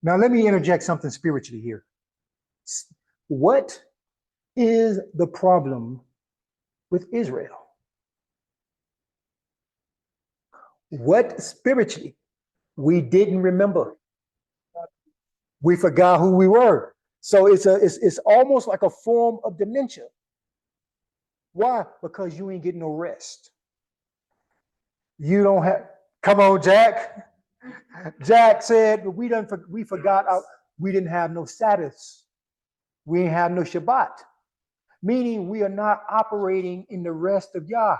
Now, let me interject something spiritually here. What is the problem with Israel? What spiritually? We didn't remember. We forgot who we were. So it's almost like a form of dementia. Why? Because you ain't getting no rest. You don't have, come on, Jack. Jack said, we forgot we didn't have no Sabbaths. We didn't have no Shabbat. Meaning we are not operating in the rest of Yah.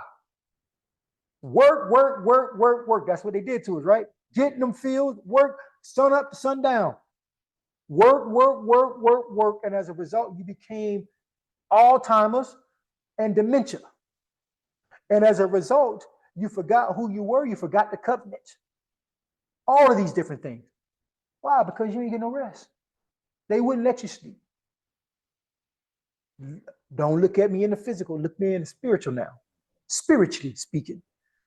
Work, work, work, work, work. That's what they did to us, right? Getting them fields, work, sun up to sundown. Work, work, work, work, work. And as a result, you became Alzheimer's and dementia. And as a result, you forgot who you were. You forgot the covenant. All of these different things. Why? Because you ain't get no rest. They wouldn't let you sleep. Don't look at me in the physical. Look me in the spiritual now. Spiritually speaking.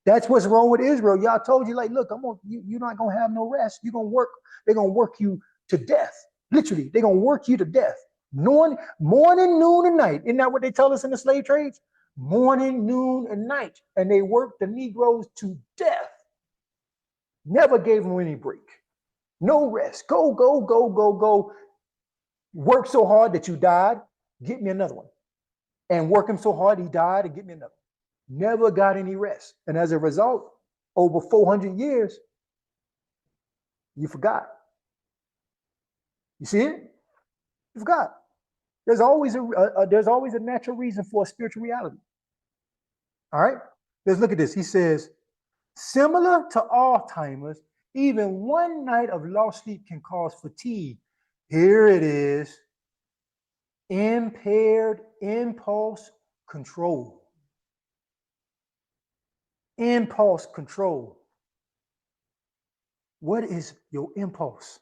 That's what's wrong with Israel. Y'all told you, like, look, you're not going to have no rest. You're going to work. They're going to work you to death. Literally, they're going to work you to death. Morning, noon, and night. Isn't that what they tell us in the slave trades? Morning, noon, and night. And they worked the Negroes to death. Never gave them any break. No rest. Go, go, go, go, go. Work so hard that you died. Get me another one. And work him so hard he died and get me another. Never got any rest. And as a result, over 400 years, you forgot. You see it? You forgot. There's always a natural reason for a spiritual reality. All right? Let's look at this. He says, similar to Alzheimer's, even one night of lost sleep can cause fatigue. Here it is. Impaired impulse control. Impulse control. What is your impulse?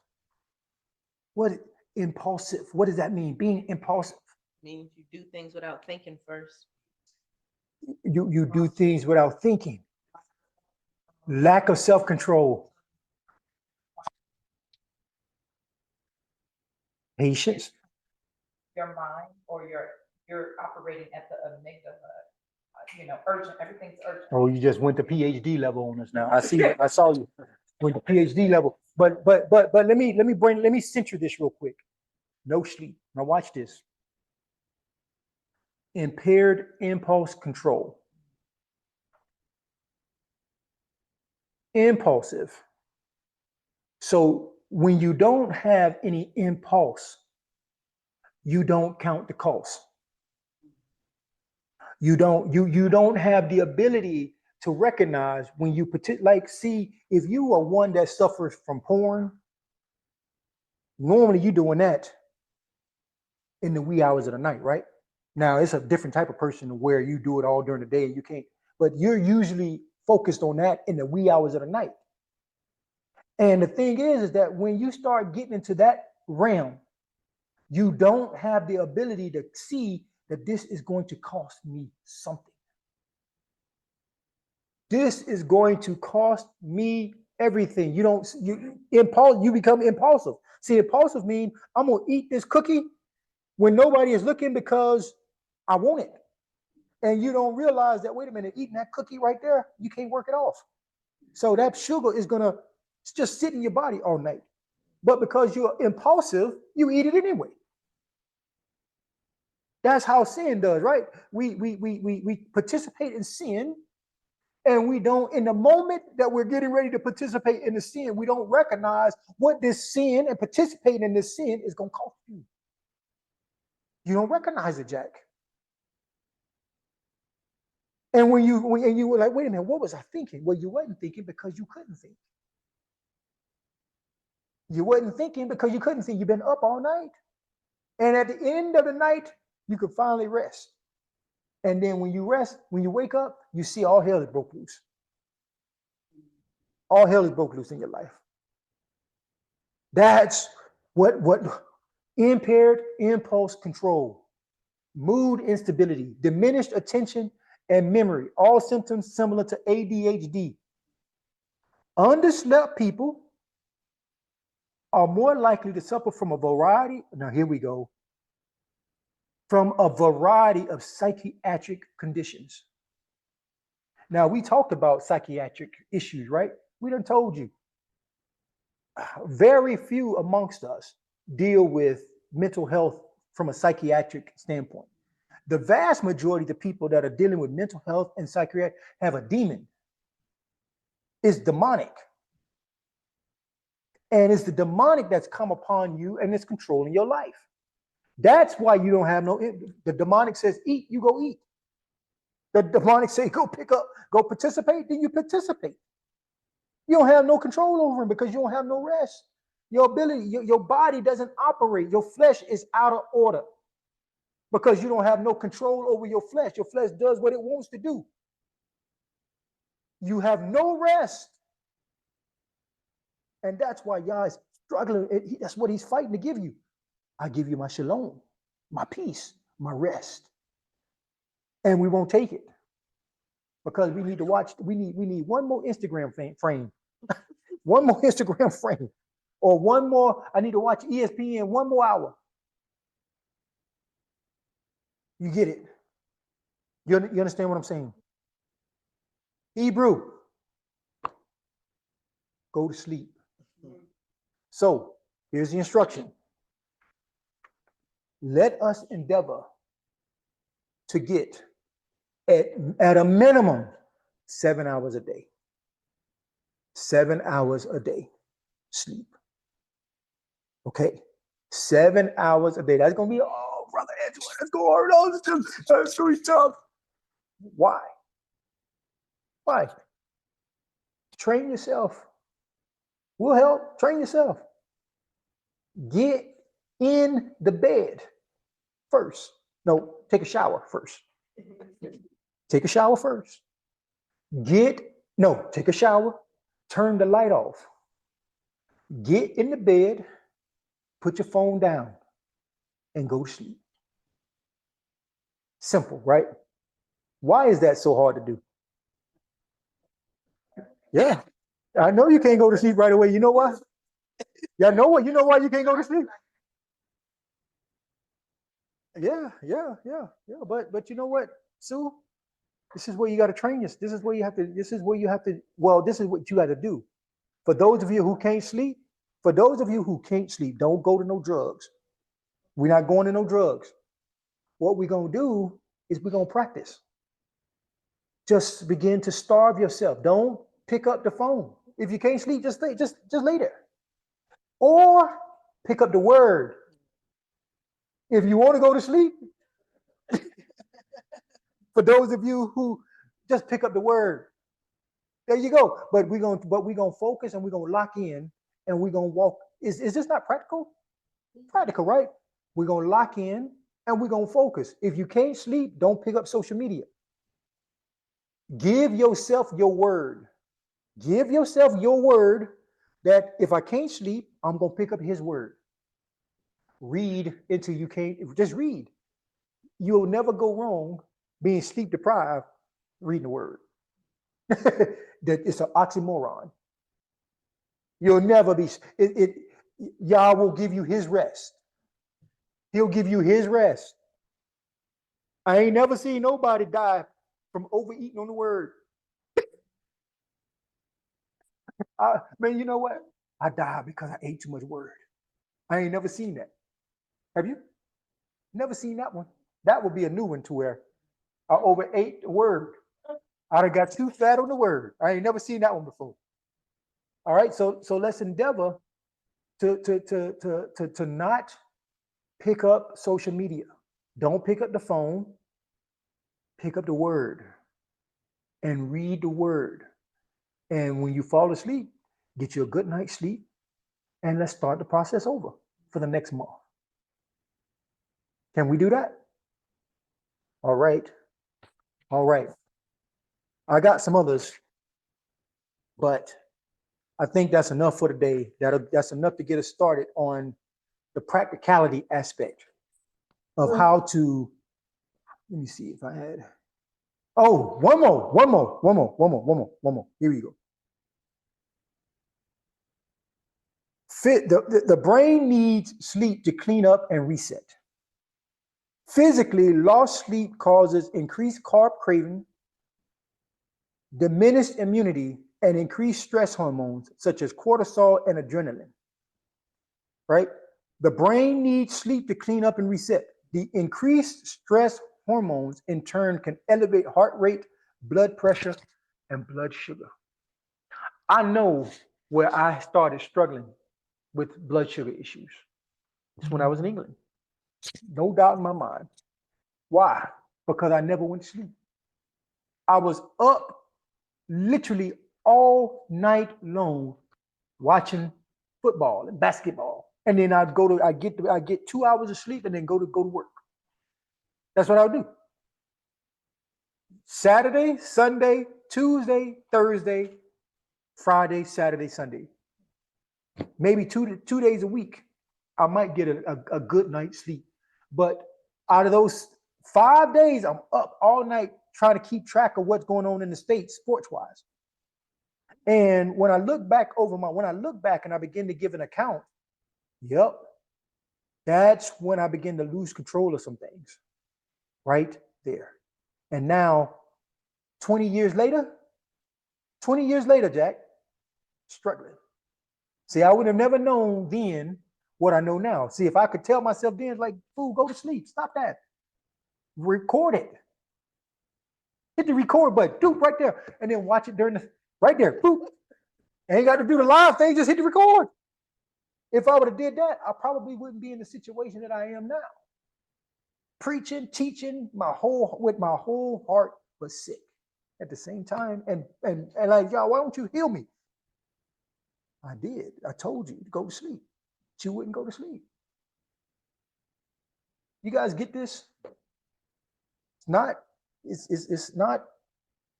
What impulsive? What does that mean? Being impulsive means you do things without thinking first. You do things without thinking. Lack of self-control. Patience. Your mind, or you're operating at the amygdala, urgent. Everything's urgent. Oh, you just went to PhD level on us now. I see. I saw you went to PhD level. But let me center this real quick. No sleep. Now watch this. Impaired impulse control. Impulsive. So when you don't have any impulse, you don't count the cost. You don't have the ability to recognize when you see, if you are one that suffers from porn, normally you're doing that in the wee hours of the night, right? Now it's a different type of person where you do it all during the day and you can't, but you're usually focused on that in the wee hours of the night. And the thing is that when you start getting into that realm, you don't have the ability to see that this is going to cost me something. This is going to cost me everything. You become impulsive. See, impulsive means I'm gonna eat this cookie when nobody is looking because I want it. And you don't realize that, wait a minute, eating that cookie right there, you can't work it off. So that sugar is gonna just sit in your body all night. But because you're impulsive, you eat it anyway. That's how sin does, right? We participate in sin, and we don't, in the moment that we're getting ready to participate in the sin, we don't recognize what this sin and participating in this sin is going to cost you. You don't recognize it, Jack. And when you were like, wait a minute, what was I thinking? Well, you wasn't thinking because you couldn't think. You wasn't thinking because you couldn't think. You've been up all night. And at the end of the night, you could finally rest. And then when you rest, when you wake up, you see all hell is broke loose. All hell is broke loose in your life. That's what impaired impulse control, mood instability, diminished attention and memory, all symptoms similar to ADHD. Underslept people are more likely to suffer from a variety, now here we go, from a variety of psychiatric conditions. Now, we talked about psychiatric issues, right? We done told you. Very few amongst us deal with mental health from a psychiatric standpoint. The vast majority of the people that are dealing with mental health and psychiatry have a demon. It's demonic. And it's the demonic that's come upon you and it's controlling your life. That's why you don't have no, the demonic says, eat, you go eat. The demonic say, go pick up, go participate, then you participate. You don't have no control over him because you don't have no rest. Your ability, your body doesn't operate. Your flesh is out of order because you don't have no control over your flesh. Your flesh does what it wants to do. You have no rest. And that's why y'all is struggling. That's what he's fighting to give you. I give you my shalom, my peace, my rest. And we won't take it because we need to watch. We need one more Instagram frame, one more Instagram frame, or one more. I need to watch ESPN one more hour. You get it? You understand what I'm saying? Hebrew, go to sleep. So here's the instruction. Let us endeavor to get at a minimum 7 hours a day. 7 hours a day sleep. Okay, 7 hours a day. That's gonna be, oh, brother Angela, let's go hard. Oh, that's really tough. Why? Why? Train yourself. We'll help. Train yourself. Get in the bed first. No, take a shower first. Take a shower first. Take a shower. Turn the light off. Get in the bed. Put your phone down and go to sleep. Simple, right? Why is that so hard to do? Yeah, I know you can't go to sleep right away. You know why? Y'all know what? You know why you can't go to sleep? Yeah. But you know what, Sue? This is where you got to train yourself. This is where you have to, well, this is what you got to do. For those of you who can't sleep, don't go to no drugs. We're not going to no drugs. What we're going to do is we're going to practice. Just begin to starve yourself. Don't pick up the phone. If you can't sleep, just lay there. Or pick up the word. If you want to go to sleep, for those of you who just pick up the word, there you go. But we're gonna focus and we're gonna lock in and we're gonna walk. Is this not practical? Practical, right? We're gonna lock in and we're gonna focus. If you can't sleep, don't pick up social media. Give yourself your word. Give yourself your word that if I can't sleep, I'm gonna pick up his word. Read until you can't. Just read. You'll never go wrong being sleep deprived reading the word. That it's an oxymoron. You'll never be. Yah will give you his rest. He'll give you his rest. I ain't never seen nobody die from overeating on the word. Man, you know what? I died because I ate too much word. I ain't never seen that. Have you? Never seen that one. That would be a new one to where I overate the word. I done got too fat on the word. I ain't never seen that one before. All right, so let's endeavor to not pick up social media. Don't pick up the phone. Pick up the word and read the word. And when you fall asleep, get you a good night's sleep, and let's start the process over for the next month. Can we do that? All right. All right. I got some others, but I think that's enough for today. That's enough to get us started on the practicality aspect of how to, let me see if I had, oh, one more. Here we go. The brain needs sleep to clean up and reset. Physically, lost sleep causes increased carb craving, diminished immunity, and increased stress hormones such as cortisol and adrenaline. Right? The brain needs sleep to clean up and reset. The increased stress hormones in turn can elevate heart rate, blood pressure, and blood sugar. I know where I started struggling with blood sugar issues. It's when I was in England. No doubt in my mind. Why? Because I never went to sleep. I was up literally all night long watching football and basketball. And then I get 2 hours of sleep and then go to work. That's what I would do. Saturday, Sunday, Tuesday, Thursday, Friday, Saturday, Sunday. Maybe two days a week, I might get a good night's sleep. But out of those 5 days, I'm up all night trying to keep track of what's going on in the States sports-wise. And when I look back and I begin to give an account, yep, that's when I begin to lose control of some things. Right there. And now, 20 years later, Jack, struggling. See, I would have never known then what I know now. See, if I could tell myself then, like, fool, go to sleep. Stop that. Record it. Hit the record button. Doop, right there. And then watch it right there. Boop. Ain't got to do the live thing. Just hit the record. If I would have did that, I probably wouldn't be in the situation that I am now. Preaching, teaching, with my whole heart, but sick at the same time. And like, y'all, why don't you heal me? I did. I told you to go to sleep. But you wouldn't go to sleep. You guys get this? It's not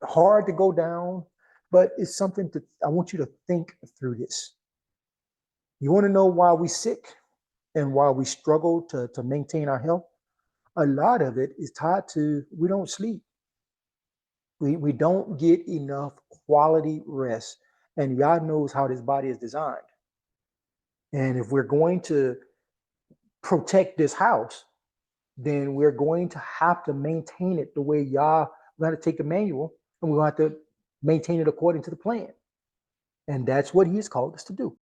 hard to go down, but it's something I want you to think through this. You want to know why we sick and why we struggle to maintain our health? A lot of it is tied to we don't sleep. We don't get enough quality rest. And God knows how this body is designed. And if we're going to protect this house, then we're going to have to maintain it the way we're going to take the manual and we're going to have to maintain it according to the plan. And that's what He has called us to do.